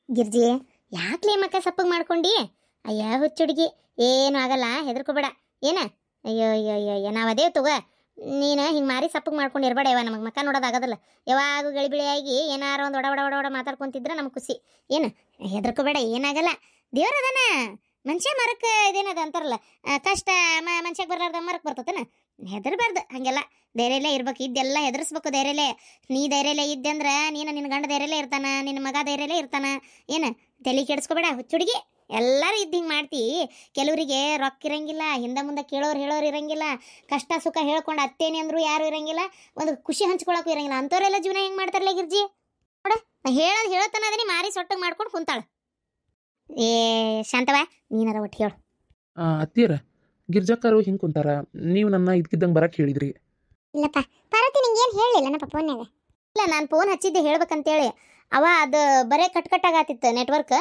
ಗಿರ್ಜಿ ಯಾಕ್ಲೆ ಮಕ್ಕ ಸಪ್ಪಗೆ ಮಾಡ್ಕೊಂಡಿ? ಅಯ್ಯ ಹುಚ್ಚುಡುಗಿ, ಏನು ಆಗಲ್ಲ, ಹೆದರ್ಕೋಬೇಡ. ಏನ ಅಯ್ಯೋ ಅಯ್ಯೋ ಅಯ್ಯೋ ನಾವು ಅದೇ ತಗೋ. ನೀನು ಹಿಂಗೆ ಮಾರಿ ಸಪ್ಪಗೆ ಮಾಡ್ಕೊಂಡು ಇರಬೇಡ. ಯವ ನಮಗೆ ಮಕ್ಕ ನೋಡೋದಾಗೋದಿಲ್ಲ. ಯಾವಾಗ ಗಳಿಬಿಳಿಯಾಗಿ ಏನಾರು ಒಂದು ಒಡ ಒಡ ಒಡ ಒಡ ಮಾತಾಡ್ಕೊಂತಿದ್ರೆ ನಮ್ಗೆ ಖುಷಿ. ಏನು ಹೆದರ್ಕೋಬೇಡ, ಏನಾಗಲ್ಲ. ದೇವ್ರದನ ಮನುಷ್ಯ ಮರಕ್ಕೆ ಇದೇನದ ಅಂತಾರಲ್ಲ, ಕಷ್ಟ ಮನುಷ್ಯಕ್ಕೆ ಬರ್ಲಾರ್ದ ಮರಕ್ಕೆ ಬರ್ತತನ. ಹೆದರ್ಬಾರ್ದು ಹಾಗೆಲ್ಲ. ಧೈರ್ಯಲೇ ಇರ್ಬೇಕು, ಇದ್ದೆಲ್ಲ ಹೆದರ್ಸ್ಬೇಕು ಧೈರ್ಯಲೇ. ನೀ ಧೈರ್ಯಲೇ ಇದ್ದೆ ಅಂದ್ರೆ ನಿನ್ನ ಗಂಡ ಧೈರ್ಯಲೇ ಇರ್ತಾನ, ನಿನ್ನ ಮಗ ಧೈರ್ಯಲೇ ಇರ್ತಾನ. ಏನು ತಲೆ ಕೆಡಿಸ್ಕೋಬೇಡ ಹುಚ್ಚುಡುಗಿ. ಎಲ್ಲರೂ ಇದ್ದು ಹಿಂಗೆ ಮಾಡ್ತಿ. ಕೆಲವರಿಗೆ ರೊಕ್ಕ ಇರಂಗಿಲ್ಲ, ಹಿಂದೆ ಮುಂದೆ ಕೇಳೋರು ಹೇಳೋರು ಇರಂಗಿಲ್ಲ, ಕಷ್ಟ ಸುಖ ಹೇಳ್ಕೊಂಡು ಅತ್ತೇನೆ ಅಂದ್ರು ಯಾರು ಇರಂಗಿಲ್ಲ, ಒಂದು ಖುಷಿ ಹಂಚ್ಕೊಳಕ್ಕೂ ಇರಂಗಿಲ್ಲ. ಅಂಥವ್ರೆಲ್ಲ ಜೀವನ ಹೆಂಗೆ ಮಾಡ್ತಾರಲ್ಲ ಗಿರ್ಜಿ? ನೋಡ ನಾ ಹೇಳೋದು ಅದನ್ನೇ ಮಾರಿ ಸೊಟ್ಟಗೆ ಮಾಡ್ಕೊಂಡು ಕುಂತಾಳ. ಏ ಶಾಂತವ, ನೀನಾರ ಒಟ್ಟು ಹೇಳು. ಅತ್ತಿಯರ ಗಿರ್ಜಕ್ಕರು ಹಿಂಗೆ ಕುಂತಾರ, ನೀವು ನನ್ನ ಇದಕ್ಕಿದ್ದಂಗೆ ಬರಕ್ಕೆ ಹೇಳಿದ್ರಿ. ಇಲ್ಲಪ್ಪ ಪಾರ್ವತಿ, ನಿಂಗೇನು ಹೇಳಿಲ್ಲನಪ್ಪ ಫೋನ್ಯಾಗ? ಇಲ್ಲ, ನಾನು ಫೋನ್ ಹಚ್ಚಿದ್ದೆ ಹೇಳ್ಬೇಕಂತೇಳಿ. ಅವ ಅದು ಬರೇ ಕಟ್ಕಟ್ಟಾಗತ್ತಿತ್ತು ನೆಟ್ವರ್ಕ್.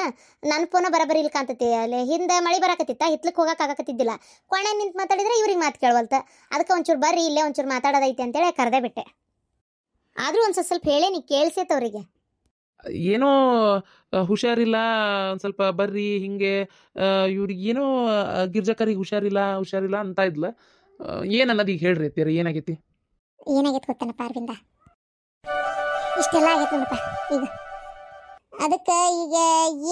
ನನ್ನ ಫೋನು ಬರಬರಿ ಇಲ್ಲ ಕಾಣ್ತೈತಿ. ಅಲ್ಲಿ ಹಿಂದೆ ಮಳೆ ಬರಾಕತ್ತಿತ್ತ, ಹಿತ್ಲಕ್ಕೆ ಹೋಗೋಕ್ಕಾಗತ್ತಿದ್ದಿಲ್ಲ. ಕೊನೆ ನಿಂತು ಮಾತಾಡಿದ್ರೆ ಇವ್ರಿಗೆ ಮಾತು ಕೇಳವಲ್ತ. ಅದಕ್ಕೆ ಒಂಚೂರು ಬರ್ರಿ, ಇಲ್ಲೇ ಒಂಚೂರು ಮಾತಾಡೋದೈತಿ ಅಂತೇಳಿ ಕರೆದೇ ಬಿಟ್ಟೆ. ಆದರೂ ಒಂದು ಸ್ವಲ್ಪ ಹೇಳೇ ನೀ ಕೇಳಿಸೈತವ್ರಿಗೆ. ಏನೋ ಹುಷಾರಿಲ್ಲ, ಒಂದು ಸ್ವಲ್ಪ ಬರ್ರಿ ಹಿಂಗೆ, ಇವ್ರಿಗೆ ಏನೋ ಗಿರ್ಜಕ್ಕರಿಗೆ ಹುಷಾರಿಲ್ಲ ಅಂತ ಇದ್ಲ. ಏನು ಅನ್ನೋದು ಈಗ ಹೇಳ್ರಿ ಅತ್ತಿಯರ, ಏನಾಗೈತಿ? ಏನಾಗೈತೆ ಗೊತ್ತನಪ್ಪ ಅರವಿಂದ, ಇಷ್ಟೆಲ್ಲ ಆಗೈತೆ ನೋಡಪ್ಪ ಈಗ. ಅದಕ್ಕೆ ಈಗ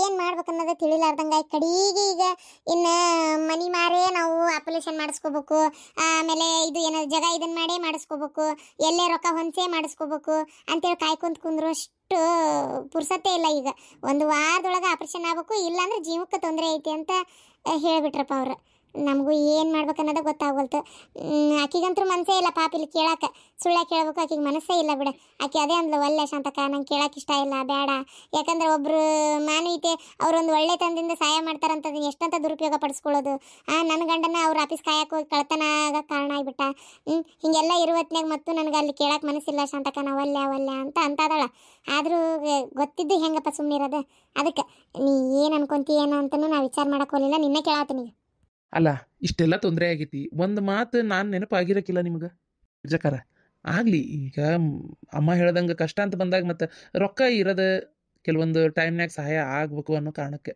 ಏನು ಮಾಡ್ಬೇಕನ್ನೋದು ತಿಳಿಲಾರ್ದಂಗೆ ಕಡೆಗೆ ಈಗ ಇನ್ನು ಮನಿ ಮಾರೇ ನಾವು ಅಪ್ಲಿಕೇಶನ್ ಮಾಡಿಸ್ಕೋಬೇಕು. ಆಮೇಲೆ ಇದು ಏನಾದ್ರು ಜಾಗ ಇದನ್ನು ಮಾಡೇ ಮಾಡಿಸ್ಕೋಬೇಕು, ಎಲ್ಲೇ ರೊಕ್ಕ ಹೊಂಚೆ ಮಾಡಿಸ್ಕೋಬೇಕು ಅಂತೇಳಿ ಕಾಯ್ಕೊಂತ ಕುಂದ್ರು ಅಷ್ಟು ಪುರ್ಸತ್ತೇ ಇಲ್ಲ. ಈಗ ಒಂದು ವಾರದೊಳಗೆ ಆಪ್ರೇಷನ್ ಆಗ್ಬೇಕು, ಇಲ್ಲಾಂದ್ರೆ ಜೀವಕ್ಕೆ ತೊಂದರೆ ಐತಿ ಅಂತ ಹೇಳಿಬಿಟ್ರಪ್ಪ ಅವ್ರು. ನಮಗೂ ಏನು ಮಾಡ್ಬೇಕನ್ನೋದು ಗೊತ್ತಾಗಲ್ತು. ಆಕಿಗಂತೂ ಮನಸ್ಸೇ ಇಲ್ಲ ಪಾಪ ಇಲ್ಲಿ ಕೇಳಕ್ಕೆ. ಸುಳ್ಳ ಕೇಳಬೇಕು, ಆಕಿಗೆ ಮನಸ್ಸೇ ಇಲ್ಲ ಬಿಡ. ಆಕೆ ಅದೇ ಅಂದ್ಲು, ಒಳ್ಳೆ ಶಾಂತಕ ನಂಗೆ ಕೇಳಕ್ಕೆ ಇಷ್ಟ ಇಲ್ಲ, ಬೇಡ. ಯಾಕಂದ್ರೆ ಒಬ್ಬರು ಮಾನವೀಯತೆ ಅವರೊಂದು ಒಳ್ಳೆ ತಂದಿಂದ ಸಹಾಯ ಮಾಡ್ತಾರಂತದನ್ನ ಎಷ್ಟಂತ ದುರುಪಯೋಗ ಪಡಿಸ್ಕೊಳ್ಳೋದು. ನನ್ನ ಗಂಡನ ಅವ್ರ ಆಫೀಸ್ ಕಾಯಕ್ಕೆ ಹೋಗಿ ಕಳ್ತನ ಆಗಕ್ಕೆ ಕಾರಣ ಆಗಿಬಿಟ್ಟ. ಹೀಗೆಲ್ಲ ಇರುವತ್ನಾಗ ಮತ್ತು ನನಗೆ ಅಲ್ಲಿ ಕೇಳಕ್ಕೆ ಮನಸ್ಸಿಲ್ಲ ಶಾಂತಕ, ನಾವು ಒಲ್ಲೆ ಅಂತ ಅಂತಾದಳ. ಆದರೂ ಗೊತ್ತಿದ್ದು ಹೆಂಗಪ್ಪ ಸುಮ್ಮನಿರೋದು. ಅದಕ್ಕೆ ನೀ ಏನು ಅನ್ಕೊಂತಿ ಏನೋ ಅಂತನೂ ನಾವು ವಿಚಾರ ಮಾಡಕ್ಕೆ ಹೋಗಲಿಲ್ಲ. ನಿನ್ನೆ ಕೇಳತ್ತೀನಿ. ಅಲ್ಲ, ಇಷ್ಟೆಲ್ಲ ತೊಂದರೆ ಆಗೈತಿ, ಒಂದು ಮಾತು ನಾನು ನೆನಪಾಗಿರಕ್ಕಿಲ್ಲ ನಿಮ್ಗೆ ಗಿರ್ಜಕ್ಕಾರ? ಆಗಲಿ, ಈಗ ಅಮ್ಮ ಹೇಳ್ದಂಗೆ ಕಷ್ಟ ಅಂತ ಬಂದಾಗ ಮತ್ತು ರೊಕ್ಕ ಇರೋದು ಕೆಲವೊಂದು ಟೈಮ್ನಾಗ ಸಹಾಯ ಆಗಬೇಕು ಅನ್ನೋ ಕಾರಣಕ್ಕೆ.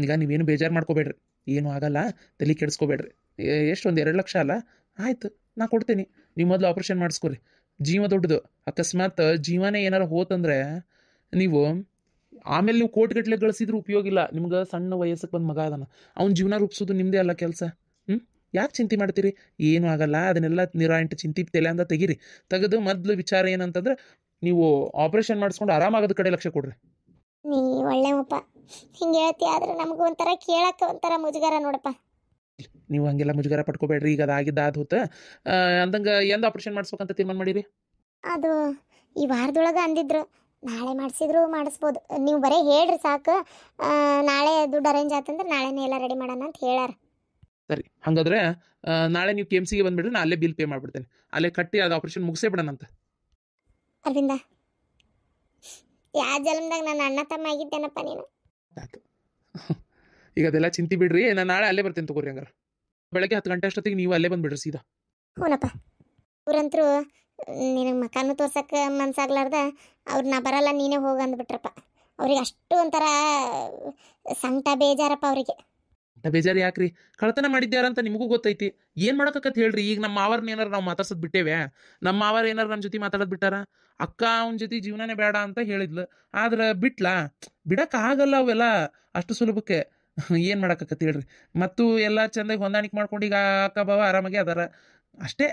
ಈಗ ನೀವೇನು ಬೇಜಾರು ಮಾಡ್ಕೋಬೇಡ್ರಿ, ಏನೂ ಆಗಲ್ಲ, ತಲೆ ಕೆಡಿಸ್ಕೋಬೇಡ್ರಿ. ಎಷ್ಟು ಒಂದು 2 ಲಕ್ಷ ಅಲ್ಲ, ಆಯಿತು ನಾ ಕೊಡ್ತೀನಿ. ನೀವು ಮೊದಲು ಆಪ್ರೇಷನ್ ಮಾಡಿಸ್ಕೊರಿ. ಜೀವ ದೊಡ್ಡದು, ಅಕಸ್ಮಾತ್ ಜೀವನೇ ಏನಾರು ಹೋತಂದ್ರೆ ನೀವು ಆಮೇಲೆ ನೀವು ಕೋಟಿಗಟ್ಟಲೆ ಗಳಿಸಿದ್ರು ಉಪಯೋಗ ಇಲ್ಲ. ನಿಮ್ಗೆ ಸಣ್ಣ ವಯಸ್ಸಕ್ಕೆ ಬಂದು ಮಗ ಅದನ್ನು, ಅವ್ನ ಜೀವನ ರೂಪಿಸೋದು ನಿಮ್ಮದೇ ಅಲ್ಲ ಕೆಲಸ. ಯಾಕೆ ಚಿಂತೆ ಮಾಡ್ತೀರಿ? ಏನೂ ಆಗಲ್ಲ. ಅದನ್ನೆಲ್ಲ ನಿರಾಂಟು ಚಿಂತೆ ತಲೆ ಅಂತ ತೆಗೆದು ಮೊದಲು ವಿಚಾರ ಏನಂತಂದ್ರೆ ನೀವು ಆಪ್ರೇಷನ್ ಮಾಡಿಸ್ಕೊಂಡು ಆರಾಮಾಗೋದ ಕಡೆ ಲಕ್ಷ್ಯ ಕೊಡ್ರಿ. ನೀ ಒಳ್ಳೆವಪ್ಪ, ಹಿಂಗೆ ಹೇಳ್ತಿ. ಆದ್ರೆ ನಮಗೂ ಒಂಥರ ಕೇಳಕ್ಕೆ ಒಂಥರ ಮುಜುಗರ ನೋಡಪ್ಪ. ನೀವು ಹಂಗೆಲ್ಲ ಮುಜುಗರ ಪಡ್ಕೋಬೇಡ್ರಿ. ಈಗ ಅದಾಗಿದ್ದು ಹೋತ ಅಂದಂಗೆ ಎಂದು ಆಪ್ರೇಷನ್ ಮಾಡಿಸ್ಬೇಕಂತ ತೀರ್ಮಾನ ಮಾಡಿರಿ? ಅದು ಈ ವಾರದೊಳಗೆ ಅಂದಿದ್ರು, ನಾಳೆ ಮಾಡಿಸಿದ್ರು ಮಾಡಿಸ್ಬೋದು. ನೀವು ಬರೀ ಹೇಳ್ರಿ ಸಾಕು. ನಾಳೆ ದುಡ್ಡು ಅರೇಂಜ್ ಆತಂದ್ರೆ ನಾಳೆನೇ ಎಲ್ಲ ರೆಡಿ ಮಾಡೋಣ ಅಂತ ಹೇಳ್ಯಾರ. ಸರಿ, ಹಾಗಾದ್ರೆ ನಾಳೆ ನೀವು KMC ಗೆ ಬಂದುಬಿಡ್ರಿ, ನಾನು ಅಲ್ಲೇ ಬಿಲ್ ಪೇ ಮಾಡಿಬಿಡ್ತೇನೆ. ಅಲ್ಲೇ ಕಟ್ಟಿ ಅದು ಆಪ್ರೇಷನ್ ಮುಗಿಸೇ ಬಿಡೋಣಂತ. ಅರವಿಂದ, ಯಾವ ಜನ್ಮದಾಗ ನನ್ನ ಅಣ್ಣ ತಮ್ಮ ಆಗಿದ್ದೇನಪ್ಪ ನೀನು. ಆಯ್ತು, ಈಗ ಅದೆಲ್ಲ ಚಿಂತೆ ಬಿಡ್ರಿ. ನಾನು ನಾಳೆ ಅಲ್ಲೇ ಬರ್ತೇನೆ ತಗೋರಿ. ಹಂಗಾರೆ ಬೆಳಗ್ಗೆ 10 ಗಂಟೆ ಅಷ್ಟೊತ್ತಿಗೆ ನೀವು ಅಲ್ಲೇ ಬಂದುಬಿಡ್ರಿ ಸೀದಾ. ಹ್ಞೂನಪ್ಪ. ಇವ್ರಂತರೂ ನಿನಗೆ ಮಕಾನು ತೋರ್ಸಕ್ಕೆ ಮನ್ಸಾಗ್ಲಾರ್ದ ಅವ್ರು ನಾ ಬರಲ್ಲ ನೀನೇ ಹೋಗಿ ಅಂದ್ಬಿಟ್ರಪ್ಪ. ಅವ್ರಿಗೆ ಅಷ್ಟು ಒಂಥರ ಸಂಕಟ ಬೇಜಾರಪ್ಪ ಅವರಿಗೆ. ಬೇಜಾರು ಯಾಕ್ರಿ? ಕಳ್ತನ ಮಾಡಿದ್ಯಾರಂತ ನಿಮಗೂ ಗೊತ್ತೈತಿ. ಏನು ಮಾಡೋಕತ್ ಹೇಳ್ರಿ? ಈಗ ನಮ್ಮ ಮಾವರ್ನ ಏನಾರು ನಾವು ಮಾತಾಡ್ಸೋದು ಬಿಟ್ಟೇವೆ? ನಮ್ಮ ಮಾವರ್ ಏನಾರು ನನ್ನ ಜೊತೆ ಮಾತಾಡೋದು ಬಿಟ್ಟಾರ? ಅಕ್ಕ ಅವನ ಜೊತೆ ಜೀವನನೇ ಬೇಡ ಅಂತ ಹೇಳಿದ್ಲು, ಆದ್ರೆ ಬಿಡಕ್ಕಾಗಲ್ಲ ಅವೆಲ್ಲ ಅಷ್ಟು ಸುಲಭಕ್ಕೆ. ಏನು ಮಾಡೋಕತ್ ಹೇಳ್ರಿ? ಮತ್ತು ಎಲ್ಲ ಚೆಂದಾಗಿ ಹೊಂದಾಣಿಕೆ ಮಾಡ್ಕೊಂಡು ಈಗ ಅಕ್ಕ ಬಾವ ಆರಾಮಾಗಿ ಅದಾರ ಅಷ್ಟೇ.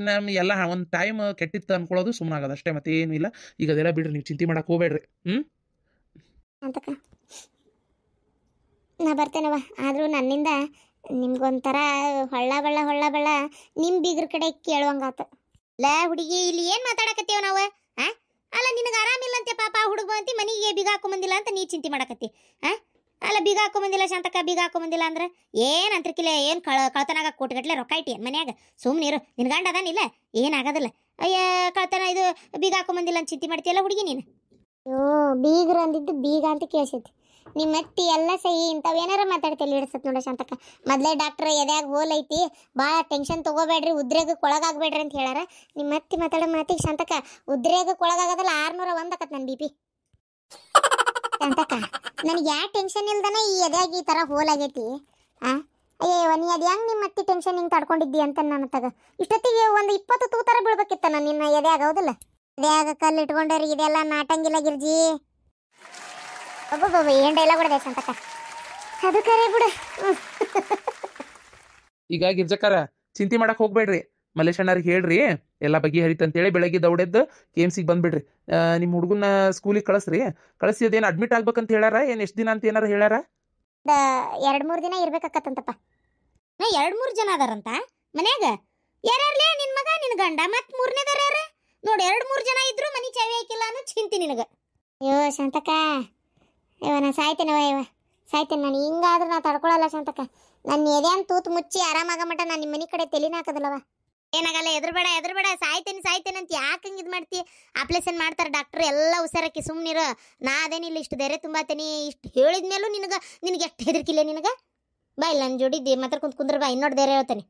ನಮ್ಮ ಎಲ್ಲ ಒಂದು ಟೈಮ್ ಕೆಟ್ಟಿತ್ತು ಅನ್ಕೊಳ್ಳೋದು ಸುಮ್ಮನಾಗೋದು ಅಷ್ಟೇ, ಮತ್ತೆ ಏನೂ ಇಲ್ಲ. ಈಗ ಅದೆಲ್ಲ ಬಿಡ್ರಿ, ನೀವು ಚಿಂತೆ ಮಾಡಕ್ಕೆ ಹೋಗ್ಬೇಡ್ರಿ. ಅಂತಕ್ಕ ನಾ ಬರ್ತೇನವ. ಆದರೂ ನನ್ನಿಂದ ನಿಮ್ಗೊಂಥರ ಹೊಳ್ಳ ಬಳ್ಳ ನಿಮ್ಮ ಬೀಗ್ರ ಕಡೆ ಕೇಳುವಂಗಾತ. ಹುಡುಗಿ, ಇಲ್ಲಿ ಏನು ಮಾತಾಡಕತ್ತೀವ ನಾವು? ಅಲ್ಲ, ನಿನಗೆ ಆರಾಮಿಲ್ಲ ಅಂತೆ ಪಾಪ, ಹುಡುಗ ಅಂತಿ ಮನೆಗೆ ಬೀಗ ಹಾಕೊಂಬಂದಿಲ್ಲ ಅಂತ ನೀ ಚಿಂತೆ ಮಾಡಕತ್ತಿ. ಅಲ್ಲ, ಬೀಗ ಹಾಕೊಂಬಂದಿಲ್ಲ ಶಾಂತಕ್ಕ, ಬೀಗ ಹಾಕೊಂಬಂದಿಲ್ಲ ಅಂದ್ರೆ ಏನು ಅಂತ್ರಕಿಲ್ಲ? ಏನು ಕಳ್ತನಾಗ ಕೋಟಿಗಟ್ಟಲೆ ರೊಕ್ಕ ಇಟ್ಟಿ ಮನ್ಯಾಗ? ಸುಮ್ಮನಿರು, ನಿನ್ನ ಗಂಡ ಅದಾನಿಲ್ಲ, ಏನಾಗೋದಿಲ್ಲ. ಅಯ್ಯ, ಕಳ್ತನ ಇದು ಬೀಗ ಹಾಕೊಂಬಂದಿಲ್ಲ ಅಂತ ಚಿಂತೆ ಮಾಡ್ತೀಯಲ್ಲ ಹುಡುಗಿ ನೀನು. ಅಯ್ಯೋ, ಬೀಗ್ರು ಅಂದಿದ್ದು ಬೀಗ ಅಂತ ಕೇಳಿಸೈತಿ. ನಿಮ್ಮ ಅತ್ತಿ ಎಲ್ಲ ಸಹಿ ಇಂಥವೇನಾರ ಮಾತಾಡ್ತೇಲಿ ಇಡಿಸತ್ ನೋಡ ಶಾಂತಕ್ಕ. ಮೊದಲೇ ಡಾಕ್ಟ್ರ್ ಎದ್ಯಾಗ ಹೋಲೈತಿ, ಭಾಳ ಟೆನ್ಷನ್ ತೊಗೋಬೇಡ್ರಿ, ಉದ್ರೇಗಕ್ಕೆ ಒಳಗಾಗಬೇಡ್ರಿ ಅಂತ ಹೇಳ್ಯಾರ. ನಿಮ್ಮ ಅತ್ತಿ ಮಾತಾಡೋ ಮಾತಿಗೆ ಶಾಂತಕ್ಕ ಉದ್ರೇಗಕ್ಕೆ ಒಳಗಾಗೋದಲ್ಲ 601 ಆಕತ್ ನನ್ನ BP. ಅಂತಕ್ಕ ನನಗೆ ಯಾ ಟೆನ್ಷನ್ ಇಲ್ದನ ಈ ಎದೆಯಾಗಿ ಈ ಥರ ಹೋಲಾಗೈತಿ. ಅಯ್ಯೋ ನೀ ಅದು ಹೆಂಗೆ ನಿಮ್ಮ ಮತ್ತೆ ಟೆನ್ಷನ್ ಹಿಂಗೆ ತಡ್ಕೊಂಡಿದ್ದಿ ಅಂತ ನನ್ನ ತಗ ಇಷ್ಟೊತ್ತಿಗೆ ಒಂದು 20 ತೂತರ ಬೀಳ್ಬೇಕಿತ್ತ ನಾನು ನಿನ್ನ ಎದೆಯಾಗ. ಹೌದಿಲ್ಲ? ಎದೆಯಾಗ ಕಲ್ಲು ಇಟ್ಕೊಂಡ್ರಿ ಇದೆಲ್ಲ ನಾಟಂಗಿಲ್ಲ ಗಿರ್ಜಿ. ಒಬ್ಬೊಬ್ಬ ಏನು ಡೈಲಾಗ್ ಬಿಡದೆ ಸಂತಕ್ಕ, ಅದು ಕರೆ ಬಿಡು. ಈಗ ಗಿರ್ಜಕ್ಕಾರ ಚಿಂತೆ ಮಾಡಕ್ ಹೋಗ್ಬೇಡ್ರಿ, ಮಲ್ಲೇಶಣ್ಣರಿಗೆ ಹೇಳ್ರಿ ಎಲ್ಲ ಬಗೆಹರಿತಂತೇಳಿ ಬೆಳಗ್ಗೆ ದೌಡೆದ್ದು KMCಗೆ ಬಂದ್ಬಿಡ್ರಿ. ನಿಮ್ಮ ಹುಡುಗನ ಸ್ಕೂಲಿಗೆ ಕಳಿಸ್ರಿ. ಕಳಿಸಿ ಅದೇನು ಅಡ್ಮಿಟ್ ಆಗ್ಬೇಕಂತ ಹೇಳ್ಯಾರ, ಏನು ಎಷ್ಟು ದಿನ ಅಂತ ಏನಾರ ಹೇಳ್ಯಾರ? 2-3 ದಿನ ಇರ್ಬೇಕಾಕತ್ತಂತಪ್ಪ. 2-3 ಜನ ಅದಾರಂತ ಮನ್ಯಾಗ? ಯಾರ್ಯಾರ್ಲೇ ನಿನ್ ಮಗ ನಿನ್ ಗಂಡ ಮತ್ 3ನೇದಾರ ಯಾರ ನೋಡಿ? 2-3 ಜನ ಇದ್ರು ಮನಿ ಚಾವಿ ಹಾಕಿಲ್ಲ ಅನ್ನೋ ಚಿಂತಿ ನಿನಗ. ಅಯ್ಯೋ ಶಾಂತಕ್ಕ, ಅಯ್ಯೋ ನಾನು ಸಾಯ್ತೇನವ, ಸಾಯ್ತೇನೆ ನಾನು. ಹಿಂಗಾದ್ರೆ ನಾ ತಡ್ಕೊಳಲ್ಲ ಶಾಂತಕ್ಕ. ನನ್ನ ಎದೆನ್ ತೂತು ಮುಚ್ಚಿ ಆರಾಮಾಗ ಮಟ ನಾನು ನಿಮ್ಮ ಮನೆ ಕಡೆ ತಲೆನ ಹಾಕದಲ್ಲವ. ಏನಾಗಲ್ಲ, ಎದುರುಬೇಡ, ಸಾಯ್ತೇನೆ ಅಂತ ಯಾಕೆ ಹಂಗೆ ಇದು ಮಾಡ್ತಿ? ಆಪ್ರೇಷನ್ ಮಾಡ್ತಾರೆ ಡಾಕ್ಟ್ರು, ಎಲ್ಲ ಹುಷಾರಕ್ಕೆ ಸುಮ್ಮನಿರು. ನಾ ಅದೇನಿಲ್ಲ, ಇಷ್ಟು ಧೈರ್ಯ ತುಂಬಾತೇನಿ. ಇಷ್ಟು ಹೇಳಿದ್ಮೇಲೂ ನಿನಗೆ ಎಷ್ಟು ಹೆದರ್ಕಿಲ್ಲ ನಿನಗೆ? ಬಾ ಇಲ್ಲ ನನ್ನ ಜೋಡಿ ಮಾತಾಡ್ಕೊಂತ ಕುಂದ್ರ ಬಾ, ಇನ್ನೊಟ್ಟು ಧೈರ್ಯ ಹೇಳ್ತಾನೆ.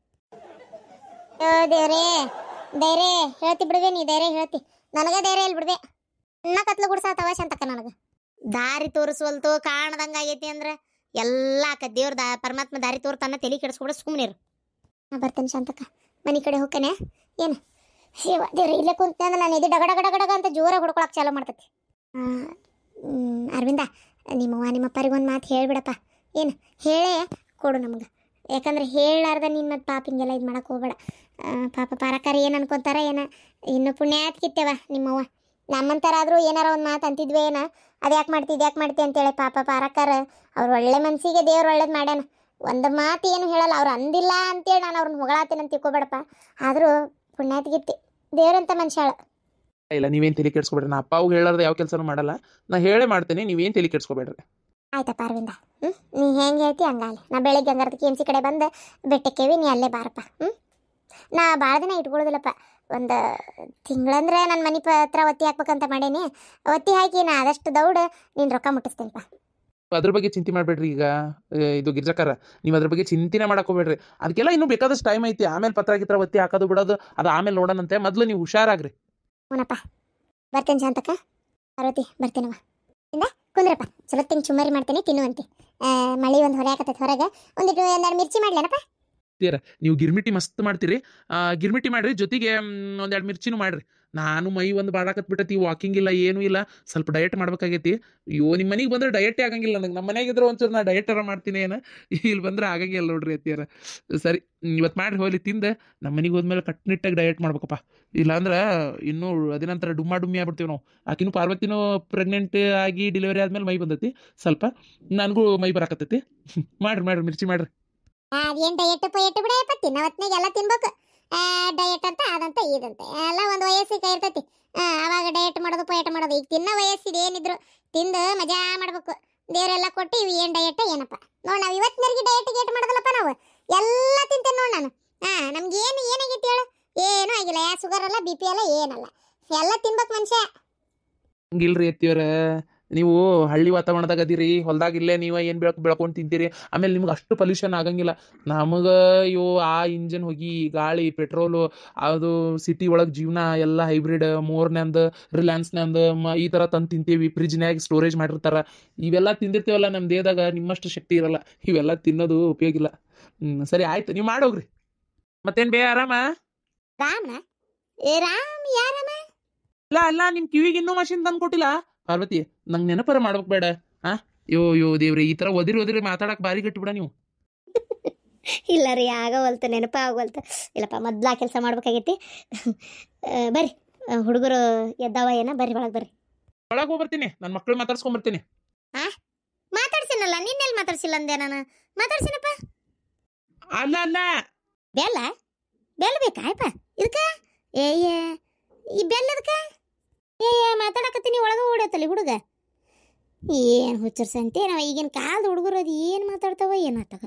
ದೇವ್ರೇ ಧೈರ್ಯ ಹೇಳ್ತಿ ಬಿಡ್ಬೇ, ನೀ ಧೈರ್ಯ ಹೇಳ್ತಿ, ನನಗೆ ಧೈರ್ಯ ಇಲ್ಲಿ ಬಿಡ್ಬೇ. ಇನ್ನ ಕತ್ಲು ಗುಡ್ಸಾತವ ಶಾಂತಕ್ಕ. ನನಗೆ ದಾರಿ ತೋರಿಸ್ವಲ್ತು, ಕಾಣದಂಗ ಆಗೈತಿ ಅಂದ್ರೆ ಎಲ್ಲ ದೇವ್ರ ಪರಮಾತ್ಮ ದಾರಿ ತೋರ್ತಾನ. ತಲೆ ಕೆಡಿಸ್ಕೊಬಿಡ, ಸುಮ್ಮನಿರು. ನಾ ಬರ್ತೇನೆ ಶಾಂತಕ್ಕ, ಮನೆ ಕಡೆ ಹೋಗ್ತಾನೆ. ಏನು ಶಿವ ದೇವ್ರ ಇಲ್ಲೇ ಕುಂತ ಅಂದ್ರೆ ನಾನು ಇದು ಡಗಡಗಡಗಡಗ ಅಂತ ಜೋರಾಗಿ ಹುಡ್ಕೊಳಕ್ಕೆ ಚಾಲೂ ಮಾಡ್ತೈತಿ. ಅರವಿಂದ, ನಿಮ್ಮಪ್ಪರಿಗೆ ಒಂದು ಮಾತು ಹೇಳ್ಬಿಡಪ್ಪ. ಏನು ಹೇಳೇ ಕೊಡು ನಮ್ಗೆ, ಯಾಕಂದ್ರೆ ಹೇಳಾರ್ದ ನೀನು ಮತ್ತೆ ಪಾಪ ಹಿಂಗೆಲ್ಲ ಇದು ಮಾಡಕ್ಕೆ ಹೋಗ್ಬೇಡ. ಪಾಪ ಪಾರಕಾರ ಏನು ಅನ್ಕೊಂತಾರ ಏನ, ಇನ್ನು ಪುಣ್ಯಾತ್ಕಿತ್ತೇವ ನಿಮ್ಮವ್ವ. ನಮ್ಮಂತಾರಾದರೂ ಏನಾರ ಒಂದು ಮಾತು ಅಂತಿದ್ವಿ ಏನ, ಅದು ಯಾಕೆ ಮಾಡ್ತಿ ಅಂತೇಳಿ ಪಾಪ ಪಾರಕಾರ ಅವ್ರು ಒಳ್ಳೆ ಮನಸ್ಸಿಗೆ ದೇವ್ರು ಒಳ್ಳೇದು ಮಾಡ್ಯಾನ. ಒಂದು ಮಾತು ಏನು ಹೇಳಲ್ಲ, ಅವ್ರು ಅಂದಿಲ್ಲ ಅಂತೇಳಿ ನಾನು ಅವ್ರನ್ನ ಹೊಗಳಾತೀನಿ ಅಂತ ತಿಳ್ಕೊಬೇಡಪ್ಪ. ಆದರೂ ಪುಣ್ಯಾತ್ಗಿತ್ತಿ ದೇವ್ರಂತ ಮನುಷ್ಯಾಳ. ಇಲ್ಲ, ನೀವೇನು ತಲೆ ಕೆಡ್ಸ್ಕೊಬೇಡ್ರಿ. ನಾ ಅಪ್ಪ ಅವ್ಗೆ ಹೇಳಾರ್ದ ಯಾವ ಕೆಲಸನೂ ಮಾಡಲ್ಲ, ನಾ ಹೇಳೇ ಮಾಡ್ತೇನೆ. ನೀವೇನು ತಲೆ ಕೆಡ್ಸ್ಕೊಬೇಡ್ರಿ. ಆಯ್ತಪ್ಪ ಅರವಿಂದ, ನೀ ಹೆಂಗೆ ಹೇಳ್ತಿ ಹಂಗಾಲಿ. ನಾ ಬೆಳಿಗ್ಗೆ ಹಂಗಾರದ KMC ಕಡೆ ಬಂದು ಬೆಟ್ಟಕ್ಕೇವಿ, ನೀ ಅಲ್ಲೇ ಬಾರಪ್ಪ. ನಾ ಭಾಳ ದಿನ ಇಟ್ಕೊಳ್ಳೋದಿಲ್ಲಪ್ಪ, ಒಂದು ತಿಂಗಳಂದ್ರೆ ನನ್ನ ಮನೆ ಹತ್ರ ಒತ್ತಿ ಹಾಕ್ಬೇಕಂತ ಮಾಡೇನಿ. ಒತ್ತಿ ಹಾಕಿ ನಾ ಆದಷ್ಟು ದೌಡ್ ನೀನು ರೊಕ್ಕ ಮುಟ್ಟಿಸ್ತೇನಪ್ಪ. ಅದ್ರ ಬಗ್ಗೆ ಚಿಂತೆ ಮಾಡಬೇಡ್ರಿ. ಈಗ ಇದು ಗಿರ್ಜಕ್ಕಾರ, ನೀವು ಅದ್ರ ಬಗ್ಗೆ ಚಿಂತೆನೇ ಮಾಡಕ್ಕೆ ಹೋಗ್ಬೇಡ್ರಿ. ಅದಕ್ಕೆಲ್ಲ ಇನ್ನೂ ಬೇಕಾದಷ್ಟು ಟೈಮ್ ಐತಿ. ಆಮೇಲೆ ಪತ್ರ ಒತ್ತಿ ಹಾಕೋದು ಬಿಡೋದು ಅದು ಆಮೇಲೆ ನೋಡೋಣಂತೆ. ಮೊದಲು ನೀವು ಹುಷಾರಾಗ್ರಿ. ಹ್ಞೂನಪ್ಪ, ಬರ್ತೇನೆ ಶಾಂತಕ್ಕ. ಪಾರ್ವತಿ ಬರ್ತೇನವ. ಇಂದ ಕುಂದ್ರಪ್ಪ, ಚಲೋ ತಿಂಗ್ ಚುಮ್ಮರಿ ಮಾಡ್ತೇನೆ, ತಿನ್ನುವಂತೆ. ಮಳೆ ಒಂದು ಹೊರೆ ಹಾಕತ್ತೈತೆ ಹೊರಗೆ. ಒಂದಿಟ್ಟು 2 ಮಿರ್ಚಿ ಮಾಡ್ಲೇನಪ್ಪ? ನೀವು ಗಿರ್ಮಿಟಿ ಮಸ್ತ್ ಮಾಡ್ತೀರಿ. ಗಿರ್ಮಿಟಿ ಮಾಡ್ರಿ, ಜೊತೆಗೆ 1-2 ಮಿರ್ಚಿನೂ ಮಾಡ್ರಿ. ನಾನು ಮೈ ಒಂದು ಬಾಡಾಕತ್ ಬಿಟ್ಟೈತಿ, ವಾಕಿಂಗ್ ಇಲ್ಲ ಏನೂ ಇಲ್ಲ, ಸ್ವಲ್ಪ ಡಯಟ್ ಮಾಡ್ಬೇಕಾಗೈತಿ. ಅಯ್ಯೋ, ನಿಮ್ಮ ಮನೆಗೆ ಬಂದ್ರೆ ಡಯಟೇ ಆಗಂಗಿಲ್ಲ ನನಗೆ. ನಮ್ಮ ಮನೆಯಾಗಿದ್ರೆ ಒಂಚೂರು ನಾ ಡಯಟರ ಮಾಡ್ತೀನಿ ಏನು, ಇಲ್ಲಿ ಬಂದ್ರೆ ಆಗಂಗಿಲ್ಲ ನೋಡ್ರಿ ಅತ್ತಿಯಾರ. ಸರಿ, ಇವತ್ತು ಮಾಡ್ರಿ, ಹೋಗ್ಲಿ ತಿಂದು ನಮ್ಮ ಮನೆಗೆ ಹೋದ್ಮೇಲೆ ಕಟ್ನಿಟ್ಟಾಗಿ ಡಯಟ್ ಮಾಡ್ಬೇಕಪ್ಪ. ಇಲ್ಲಾಂದ್ರೆ ಇನ್ನೂ ಅದಿನಂತರ ಡುಮ್ಮಿ ಆಗ್ಬಿಡ್ತೀವಿ ನಾವು. ಆಕಿನೂ ಪಾರ್ವತಿನೂ ಪ್ರೆಗ್ನೆಂಟ್ ಆಗಿ ಡೆಲಿವರಿ ಆದ್ಮೇಲೆ ಮೈ ಬಂದೈತಿ, ಸ್ವಲ್ಪ ನನಗೂ ಮೈ ಬರಾಕತ್ತೈತಿ. ಮಾಡ್ರಿ ಮಿರ್ಚಿ ಮಾಡ್ರಿ. ಅದೇನು ಡಯಟ್ ಪಯಟ್ ಬಿಡಪ್ಪ, ತಿನ್ನವತ್ನಾಗ ಎಲ್ಲ ತಿನ್ಬೇಕು. ಡಯಟ್ ಅಂತ ಅದಂತ ಇದಂತೆ ಎಲ್ಲ ಒಂದು ವಯಸ್ಸಿಗೆ ಇರ್ತೈತಿ. ಅವಾಗ ಡಯಟ್ ಮಾಡೋದು ಪಯಟ್ ಮಾಡೋದು. ಈಗ ತಿನ್ನೋ ವಯಸ್ಸಿದೆ ಏನಿದ್ರು ತಿಂದು ಮಜಾ ಮಾಡ್ಬೇಕು. ದೇವರೆಲ್ಲ ಕೊಟ್ಟು ಇವು ಏನು ಡಯಟ್ ಏನಪ್ಪ ನೋಡಿ. ನಾವು ಇವತ್ತಿನವರೆಗೆ ಡಯಟ್ ಗೇಟ್ ಮಾಡೋದಲ್ಲಪ್ಪ, ನಾವು ಎಲ್ಲ ತಿಂತೇನೆ ನೋಡಿ ನಾನು. ನಮ್ಗೆ ಏನಾಗೈತಿ ಹೇಳು? ಏನೂ ಆಗಿಲ್ಲ. ಶುಗರ್ ಅಲ್ಲ, BP ಅಲ್ಲ, ಏನಲ್ಲ, ಎಲ್ಲ ತಿನ್ಬೇಕು ಮನುಷ್ಯ. ಹಂಗಿಲ್ರಿ ಅತ್ತಿಯವರ, ನೀವು ಹಳ್ಳಿ ವಾತಾವರಣದಾಗ ಅದೀರಿ, ಹೊಲ್ದಾಗ ಇಲ್ಲೇ ನೀವು ಏನು ಬೆಳ್ಕೊಂಡು ತಿಂತೀರಿ. ಆಮೇಲೆ ನಿಮ್ಗೆ ಅಷ್ಟು ಪೊಲ್ಯೂಷನ್ ಆಗಂಗಿಲ್ಲ. ನಮಗೆ ಆ ಇಂಜನ್ ಹೋಗಿ ಗಾಳಿ ಪೆಟ್ರೋಲು ಅದು ಸಿಟಿ ಒಳಗೆ ಜೀವನ ಎಲ್ಲ ಹೈಬ್ರಿಡ್ ಮೋರ್ನ್ಯಾಂದು ರಿಲಯನ್ಸ್ನ್ಯಾಂದು ಈ ಥರ ತಂದು ತಿಂತೀವಿ. ಫ್ರಿಜ್ನ್ಯಾಗ ಸ್ಟೋರೇಜ್ ಮಾಡಿರ್ತಾರೆ. ಇವೆಲ್ಲ ತಿಂದಿರ್ತೀವಲ್ಲ, ನಮ್ಮ ದೇಹದಾಗ ನಿಮ್ಮಷ್ಟು ಶಕ್ತಿ ಇರಲ್ಲ. ಇವೆಲ್ಲ ತಿನ್ನೋದು ಉಪಯೋಗ ಇಲ್ಲ. ಸರಿ ಆಯ್ತು, ನೀವು ಮಾಡೋಗ್ರಿ. ಮತ್ತೇನು ಆರಾಮ? ರಾಮ ಯಾರಮ್ಮ? ಅಲ್ಲ ನಿಮ್ಮ ಕಿವಿಗೆ ಇನ್ನೂ ಮಷಿನ್ ತಂದು ಕೊಟ್ಟಿಲ್ಲ ಪಾರ್ವತಿ. ನಂಗೆ ನೆನಪರ ಮಾಡ್ಬೇಕು ಬೇಡ. ಯೋ ದೇವ್ರಿ, ಈ ಥರ ಒದಿರಿ ಮಾತಾಡಕ್ಕೆ ಬಾರಿ ಗಟ್ಟಿ ಬಿಡ ನೀವು. ಇಲ್ಲ ರೀ, ಆಗವಲ್ತು, ನೆನಪ ಆಗವಲ್ತು. ಇಲ್ಲಪ್ಪ, ಮೊದ್ಲ ಕೆಲಸ ಮಾಡ್ಬೇಕಾಗೈತಿ. ಬರ್ರಿ, ಹುಡುಗರು ಎದ್ದಾವ ಏನ, ಬರ್ರಿ ಒಳಗೆ ಬರ್ರಿ. ಒಳಗೆ ಹೋಗ್ಬರ್ತೀನಿ, ನನ್ನ ಮಕ್ಕಳು ಮಾತಾಡ್ಸ್ಕೊಂಬರ್ತೀನಿ. ಮಾತಾಡ್ಸಿನಲ್ಲ, ನಿನ್ನೆಲ್ಲಿ ಮಾತಾಡ್ಸಿಲ್ಲ ಅಂದೆ ನಾನು. ಮಾತಾಡ್ಸಿನಪ್ಪ. ಅಲ್ಲ ಬೆಲ್ಲ ಬೇಕಾಯಪ್ಪ ಇದಕ್ಕ? ಈ ಬೆಲ್ಲ ಅದಕ್ಕ? ಮಾತಾಡಕತ್ತೀನಿ, ಒಳಗೆ ಓಡತ್ತಲ್ಲಿ ಹುಡುಗ. ಏನು ಹುಚ್ಚರ್ಸಂತೆ ನಾವು ಈಗಿನ ಕಾಲದ ಹುಡುಗರು ಅದು ಏನು ಮಾತಾಡ್ತಾವ ಏನಾಗ್ತಾವ.